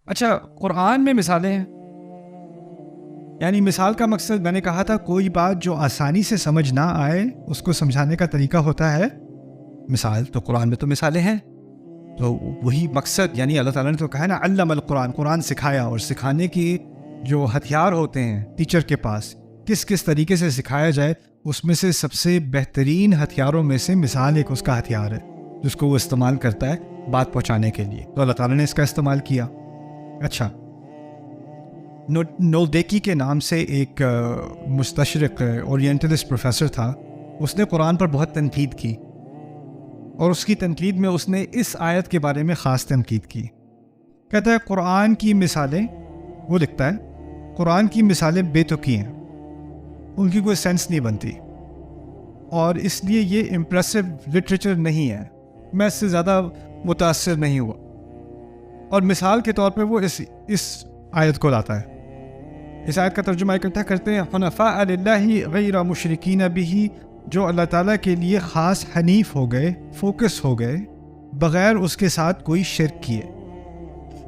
اچھا، قرآن میں مثالیں ہیں، یعنی مثال کا مقصد میں نے کہا تھا کوئی بات جو آسانی سے سمجھ نہ آئے اس کو سمجھانے کا طریقہ ہوتا ہے مثال. تو قرآن میں تو مثالیں ہیں، تو وہی مقصد، یعنی اللہ تعالیٰ نے تو کہا نا علم القرآن، قرآن سکھایا، اور سکھانے کی جو ہتھیار ہوتے ہیں ٹیچر کے پاس کس کس طریقے سے سکھایا جائے، اس میں سے سب سے بہترین ہتھیاروں میں سے مثال ایک اس کا ہتھیار ہے جس کو وہ استعمال کرتا ہے بات پہنچانے کے لیے. تو اللہ تعالیٰ نے اس کا استعمال کیا. اچھا، نولڈیکی کے نام سے ایک مستشرق اورینٹلسٹ پروفیسر تھا. اس نے قرآن پر بہت تنقید کی، اور اس کی تنقید میں اس نے اس آیت کے بارے میں خاص تنقید کی. کہتا ہے قرآن کی مثالیں، وہ لکھتا ہے قرآن کی مثالیں بے تکی ہیں، ان کی کوئی سینس نہیں بنتی، اور اس لیے یہ امپریسو لٹریچر نہیں ہے، میں اس سے زیادہ متاثر نہیں ہوا. اور مثال کے طور پہ وہ اس آیت کو لاتا ہے. اس آیت کا ترجمہ اکٹھا کرتے ہیں حنفاء للہ غیر مشرکین بہ، جو اللہ تعالیٰ کے لیے خاص حنیف ہو گئے، فوکس ہو گئے، بغیر اس کے ساتھ کوئی شرک کیے.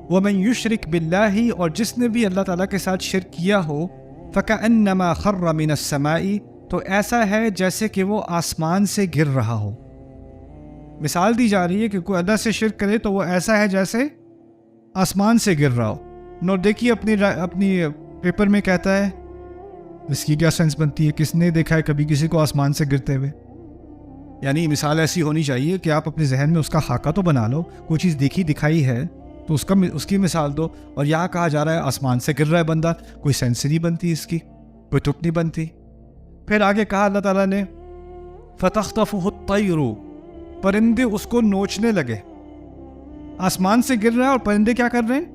ومن یشرک باللہ، اور جس نے بھی اللہ تعالیٰ کے ساتھ شرک کیا ہو، فکأنما خر من السماء، تو ایسا ہے جیسے کہ وہ آسمان سے گر رہا ہو. مثال دی جا رہی ہے کہ کوئی اللہ سے شرک کرے تو وہ ایسا ہے جیسے آسمان سے گر رہا ہو. نوردیکی اپنی پیپر میں کہتا ہے اس کی کیا سینس بنتی ہے، کس نے دیکھا ہے کبھی کسی کو آسمان سے گرتے ہوئے؟ یعنی مثال ایسی ہونی چاہیے کہ آپ اپنے ذہن میں اس کا خاکہ تو بنا لو، کوئی چیز دیکھی دکھائی ہے تو اس کی مثال دو. اور یہاں کہا جا رہا ہے آسمان سے گر رہا ہے بندہ، کوئی سینس نہیں بنتی اس کی، کوئی تک نہیں بنتی. پھر آگے کہا اللہ تعالیٰ نے فَتَخْطَفُهُ الطَّيْرُ، پرندے اس کو نوچنے لگے. آسمان سے گر رہا ہے اور پرندے کیا کر رہے ہیں؟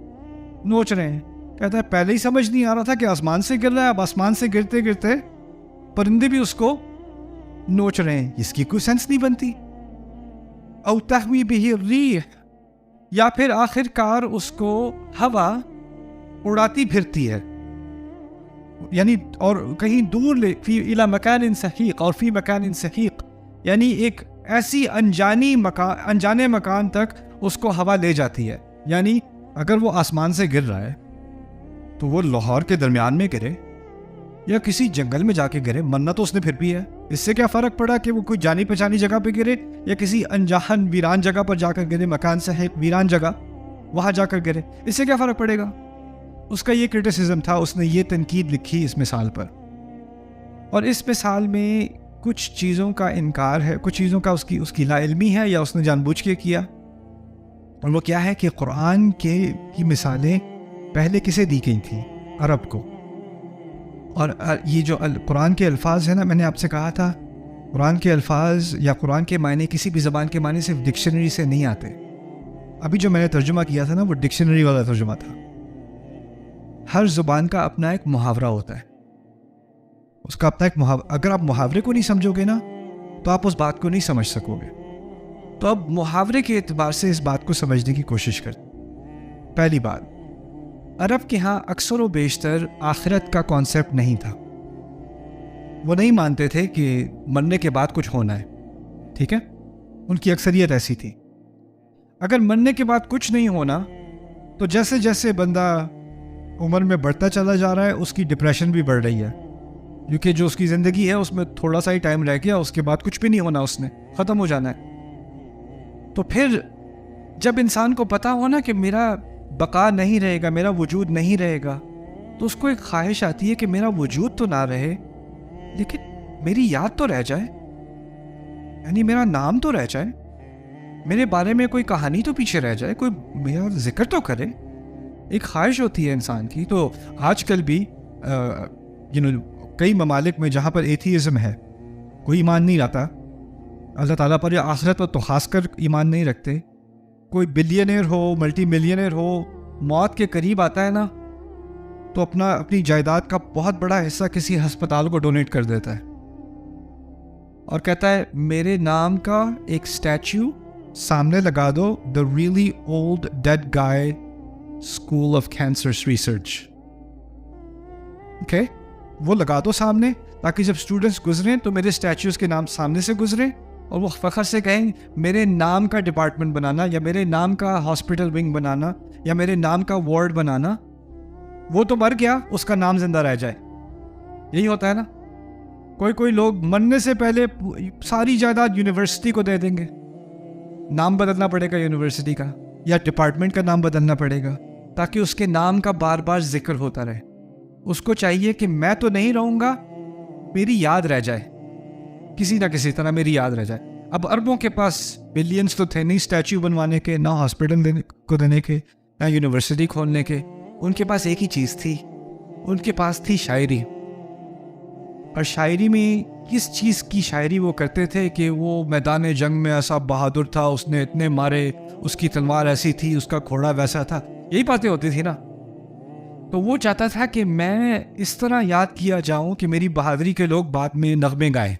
نوچ رہے ہیں. کہتا ہے پہلے ہی سمجھ نہیں آ رہا تھا کہ آسمان سے گر رہا ہے، اب آسمان سے گرتے گرتے پرندے بھی اس کو نوچ رہے ہیں، اس کی کوئی سینس نہیں بنتی. او تہوی بہ الریح، یا پھر آخر کار اس کو ہوا اڑاتی پھرتی ہے، یعنی اور کہیں دور لے، فی الی مکان سحیق، اور فی مکان سحیق، یعنی ایک ایسی انجانے مکان تک اس کو ہوا لے جاتی ہے. یعنی اگر وہ آسمان سے گر رہا ہے تو وہ لاہور کے درمیان میں گرے یا کسی جنگل میں جا کے گرے، مرنا تو اس نے پھر بھی ہے. اس سے کیا فرق پڑا کہ وہ کوئی جانی پہچانی جگہ پہ گرے یا کسی انجان ویران جگہ پر جا کر گرے، مکان سے ہے ویران جگہ، وہاں جا کر گرے، اس سے کیا فرق پڑے گا؟ اس کا یہ کرٹیسزم تھا، اس نے یہ تنقید لکھی اس مثال پر. اور اس مثال میں کچھ چیزوں کا انکار ہے، کچھ چیزوں کا اس کی لا علمی ہے یا اس نے جان بوجھ کے کیا. اور وہ کیا ہے کہ قرآن کی مثالیں پہلے کسے دی گئی تھیں؟ عرب کو. اور یہ جو قرآن کے الفاظ ہیں نا، میں نے آپ سے کہا تھا قرآن کے الفاظ یا قرآن کے معنی کسی بھی زبان کے معنی صرف ڈکشنری سے نہیں آتے. ابھی جو میں نے ترجمہ کیا تھا نا، وہ ڈکشنری والا ترجمہ تھا. ہر زبان کا اپنا ایک محاورہ ہوتا ہے، اس کا اپنا ایک محاورہ. اگر آپ محاورے کو نہیں سمجھو گے نا تو آپ اس بات کو نہیں سمجھ سکو گے. تو اب محاورے کے اعتبار سے اس بات کو سمجھنے کی کوشش کریں. پہلی بات، عرب کے ہاں اکثر و بیشتر آخرت کا کانسیپٹ نہیں تھا. وہ نہیں مانتے تھے کہ مرنے کے بعد کچھ ہونا ہے. ٹھیک ہے، ان کی اکثریت ایسی تھی. اگر مرنے کے بعد کچھ نہیں ہونا تو جیسے جیسے بندہ عمر میں بڑھتا چلا جا رہا ہے اس کی ڈپریشن بھی بڑھ رہی ہے، کیونکہ جو اس کی زندگی ہے اس میں تھوڑا سا ہی ٹائم رہ گیا، اس کے بعد کچھ بھی نہیں ہونا، اس نے ختم ہو جانا ہے. تو پھر جب انسان کو پتا ہو نا کہ میرا بقا نہیں رہے گا، میرا وجود نہیں رہے گا، تو اس کو ایک خواہش آتی ہے کہ میرا وجود تو نہ رہے لیکن میری یاد تو رہ جائے، یعنی میرا نام تو رہ جائے، میرے بارے میں کوئی کہانی تو پیچھے رہ جائے، کوئی میرا ذکر تو کرے. ایک خواہش ہوتی ہے انسان کی. تو آج کل بھی کئی ممالک میں جہاں پر ایتھیزم ہے، کوئی ایمان نہیں لاتا اللہ تعالیٰ پر یا آخرت پر، تو خاص کر ایمان نہیں رکھتے. کوئی بلینئر ہو، ملٹی ملینئر ہو، موت کے قریب آتا ہے نا تو اپنی جائیداد کا بہت بڑا حصہ کسی ہسپتال کو ڈونیٹ کر دیتا ہے اور کہتا ہے میرے نام کا ایک اسٹیچو سامنے لگا دو، the really old dead guy school of cancer research. Okay, وہ لگا دو سامنے تاکہ جب اسٹوڈنٹس گزریں تو میرے اسٹیچوز کے نام سامنے سے گزریں اور وہ فخر سے کہیں میرے نام کا ڈپارٹمنٹ بنانا یا میرے نام کا ہاسپٹل ونگ بنانا یا میرے نام کا وارڈ بنانا، وہ تو مر گیا، اس کا نام زندہ رہ جائے. یہی ہوتا ہے نا. کوئی لوگ مرنے سے پہلے ساری جائیداد یونیورسٹی کو دے دیں گے. نام بدلنا پڑے گا یونیورسٹی کا، یا ڈپارٹمنٹ کا نام بدلنا پڑے گا تاکہ اس کے نام کا بار بار ذکر ہوتا رہے. اس کو چاہیے کہ میں تو نہیں رہوں گا، میری یاد رہ جائے، کسی نہ کسی طرح میری یاد رہ جائے. اب اربوں کے پاس بلینز تو تھے نہیں اسٹیچو بنوانے کے، نہ ہاسپٹل کو دینے کے، نہ یونیورسٹی کھولنے کے. ان کے پاس ایک ہی چیز تھی، ان کے پاس تھی شاعری. اور شاعری میں کس چیز کی شاعری وہ کرتے تھے کہ وہ میدان جنگ میں ایسا بہادر تھا، اس نے اتنے مارے، اس کی تلوار ایسی تھی، اس کا گھوڑا ویسا تھا. یہی باتیں ہوتی تھی نا. تو وہ چاہتا تھا کہ میں اس طرح یاد کیا جاؤں کہ میری بہادری کے لوگ بعد میں نغمے گائیں.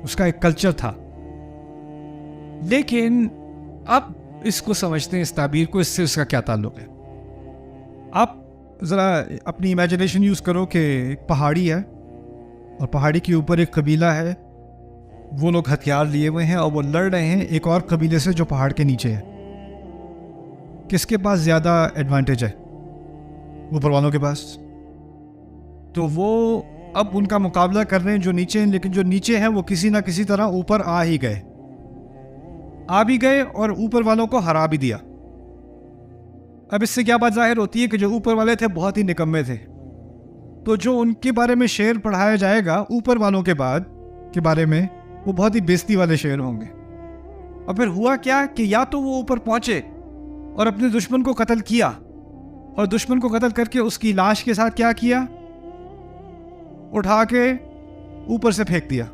اس کا ایک کلچر تھا. لیکن اب اس کو سمجھتے ہیں، اس تعبیر کو، اس سے اس کا کیا تعلق ہے. آپ ذرا اپنی امیجنیشن یوز کرو کہ ایک پہاڑی ہے اور پہاڑی کے اوپر ایک قبیلہ ہے. وہ لوگ ہتھیار لیے ہوئے ہیں اور وہ لڑ رہے ہیں ایک اور قبیلے سے جو پہاڑ کے نیچے ہے. کس کے پاس زیادہ ایڈوانٹیج ہے؟ اوپر والوں کے پاس. تو وہ اب ان کا مقابلہ کر رہے ہیں جو نیچے ہیں، لیکن جو نیچے ہیں وہ کسی نہ کسی طرح اوپر آ بھی گئے اور اوپر والوں کو ہرا بھی دیا. اب اس سے کیا بات ظاہر ہوتی ہے کہ جو اوپر والے تھے بہت ہی نکمے تھے. تو جو ان کے بارے میں شعر پڑھایا جائے گا اوپر والوں کے بارے میں، وہ بہت ہی بےزتی والے شعر ہوں گے. اور پھر ہوا کیا کہ یا تو وہ اوپر پہنچے اور اپنے دشمن کو قتل کیا، اور دشمن کو قتل کر کے اس کی لاش کے ساتھ کیا کیا، اٹھا کے اوپر سے پھینک دیا.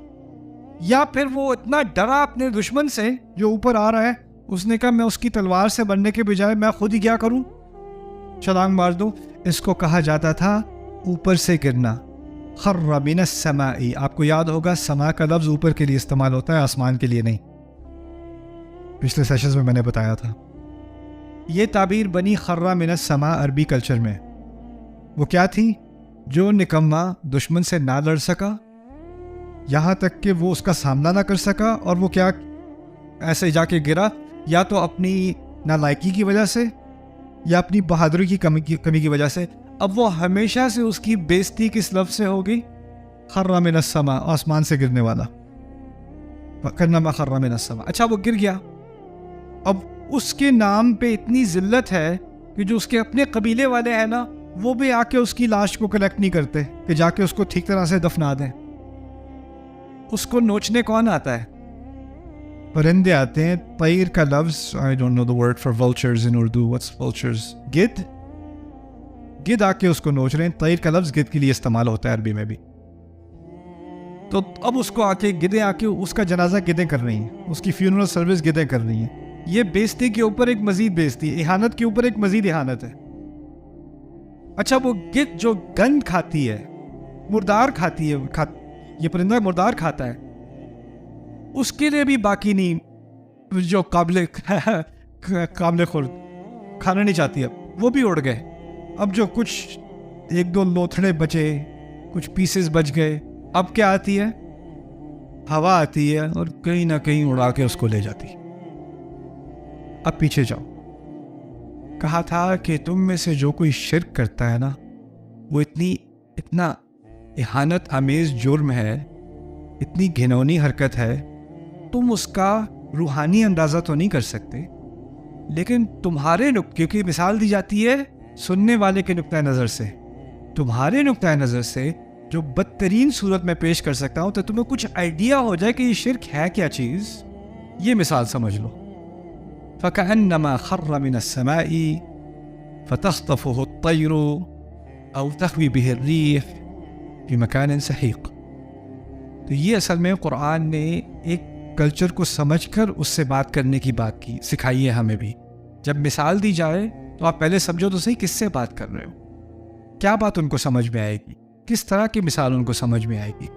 یا پھر وہ اتنا ڈرا اپنے دشمن سے جو اوپر آ رہا ہے، اس نے کہا میں اس کی تلوار سے مرنے کے بجائے میں خود ہی کیا کروں، چھلانگ مار دوں. اس کو کہا جاتا تھا اوپر سے گرنا، خر من السماء. آپ کو یاد ہوگا سما کا لفظ اوپر کے لیے استعمال ہوتا ہے، آسمان کے لیے نہیں. پچھلے سیشنز میں نے بتایا تھا. یہ تعبیر بنی خر من السماء عربی کلچر میں. وہ کیا تھی؟ جو نکما دشمن سے نہ لڑ سکا، یہاں تک کہ وہ اس کا سامنا نہ کر سکا، اور وہ کیا ایسے جا کے گرا، یا تو اپنی نالائکی کی وجہ سے یا اپنی بہادری کی کمی کی وجہ سے. اب وہ ہمیشہ سے اس کی بےزتی کس لفظ سے ہوگی؟ خر من السماء، آسمان سے گرنے والا. کانما خر من السماء. اچھا وہ گر گیا. اب اس کے نام پہ اتنی ذلت ہے کہ جو اس کے اپنے قبیلے والے ہیں نا، وہ بھی آ کے اس کی لاش کو کلیکٹ نہیں کرتے کہ جا کے اس کو ٹھیک طرح سے دفنا دیں. اس کو نوچنے کون آتا ہے؟ پرندے آتے ہیں. طیر کا لفظ I don't know the word for vultures in Urdu. What's vultures? گد آ کے اس کو نوچ رہے ہیں. طیر کا لفظ گد کے لیے استعمال ہوتا ہے عربی میں بھی. تو اب اس کو آ کے گدیں آ کے اس کا جنازہ گدیں کر رہی ہیں، اس کی فیونرل سروس گدیں کر رہی ہیں. یہ بےزتی کے اوپر ایک مزید بےزتی، اہانت کے اوپر ایک مزید اہانت ہے. اچھا وہ گد جو گند کھاتی ہے، مردار کھاتی ہے، یہ پرندہ مردار کھاتا ہے، اس کے لیے بھی باقی نہیں جو قابل خورد کھانا نہیں چاہتی. اب وہ بھی اڑ گئے. اب جو کچھ ایک دو لوتھڑے بچے، کچھ پیسز بچ گئے، اب کیا آتی ہے؟ ہوا آتی ہے اور کہیں نہ کہیں اڑا کے اس کو لے جاتی. اب پیچھے جاؤ. کہا تھا کہ تم میں سے جو کوئی شرک کرتا ہے نا، وہ اتنا اہانت آمیز جرم ہے، اتنی گھنونی حرکت ہے، تم اس کا روحانی اندازہ تو نہیں کر سکتے، لیکن تمہارے کیونکہ مثال دی جاتی ہے سننے والے کے نقطۂ نظر سے، تمہارے نقطۂ نظر سے جو بدترین صورت میں پیش کر سکتا ہوں، تو تمہیں کچھ آئیڈیا ہو جائے کہ یہ شرک ہے کیا چیز. یہ مثال سمجھ لو. فَكَأَنَّمَا خَرَّ مِنَ السَّمَاءِ فَتَخْطَفُهُ الطَّيْرُ أَوْ تَهْوِي بِهِ الرِّيحُ فِي مَكَانٍ سَحِيقٍ. تو یہ اصل میں قرآن نے ایک کلچر کو سمجھ کر اس سے بات کرنے کی بات کی، سکھائی ہے ہمیں بھی. جب مثال دی جائے تو آپ پہلے سمجھو تو صحیح کس سے بات کر رہے ہو، کیا بات ان کو سمجھ میں آئے گی، کس طرح کی مثال ان کو سمجھ میں آئے گی.